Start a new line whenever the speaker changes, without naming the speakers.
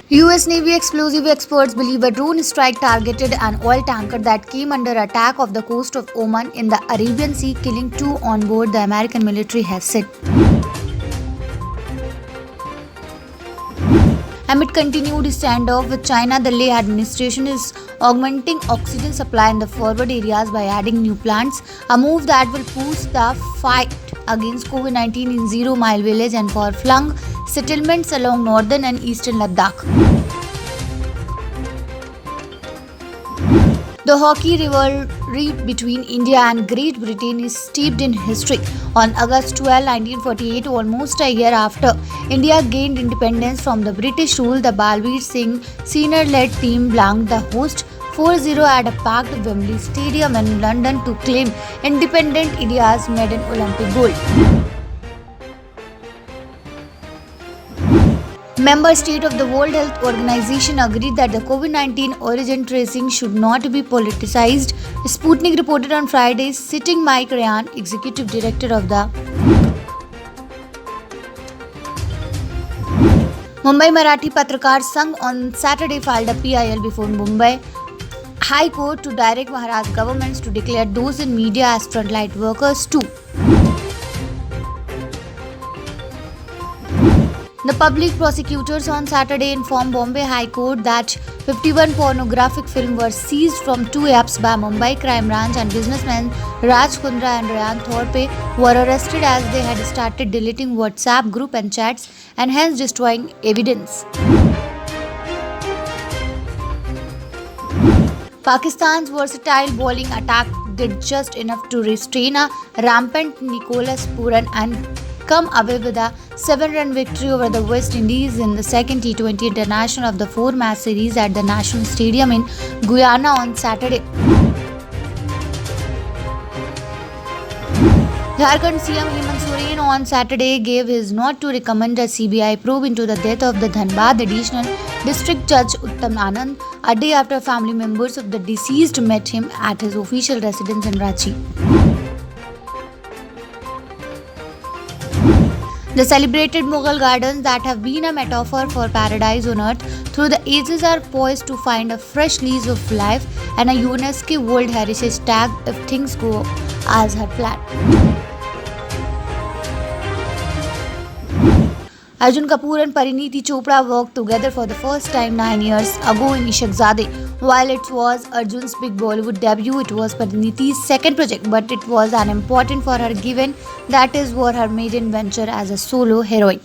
US Navy explosive experts believe a drone strike targeted an oil tanker that came under attack off the coast of Oman in the Arabian Sea, killing two on board, the American military has said. Amid continued standoff with China, the Leh administration is augmenting oxygen supply in the forward areas by adding new plants, a move that will boost the fight against COVID-19 in Zero Mile Village and far-flung settlements along northern and eastern Ladakh. The hockey rivalry between India and Great Britain is steeped in history. On August 12, 1948, almost a year after India gained independence from the British rule, the Balbir Singh senior-led team blanked the host 4-0 at a packed Wembley Stadium in London to claim independent India's maiden Olympic gold. Member state of the World Health Organization agreed that the COVID-19 origin tracing should not be politicized. Sputnik reported on Friday, citing Mike Ryan, executive director of the Mumbai Marathi Patrakar Sangh, on Saturday filed a PIL before Mumbai High Court to direct Maharashtra governments to declare those in media as frontline workers too. The public prosecutors on Saturday informed Bombay High Court that 51 pornographic films were seized from two apps by Mumbai Crime Branch, and businessmen Raj Kundra and Ryan Thorpe were arrested as they had started deleting WhatsApp group and chats and hence destroying evidence. Pakistan's versatile bowling attack did just enough to restrain a rampant Nicholas Puran and come away with a 7-run victory over the West Indies in the second T20 international of the 4-match series at the National Stadium in Guyana on Saturday. Jharkhand CM Hemant Soren on Saturday gave his nod to recommend a CBI probe into the death of the Dhanbad Additional District Judge Uttam Anand, a day after family members of the deceased met him at his official residence in Ranchi. The celebrated Mughal gardens that have been a metaphor for paradise on earth through the ages are poised to find a fresh lease of life and a UNESCO World Heritage tag if things go as her plan. Arjun Kapoor and Parineeti Chopra worked together for the first time 9 years ago in Ishq Zadeh. While it was Arjun's big Bollywood debut, it was Parineeti's second project, but it was an important for her given that is was her maiden venture as a solo heroine.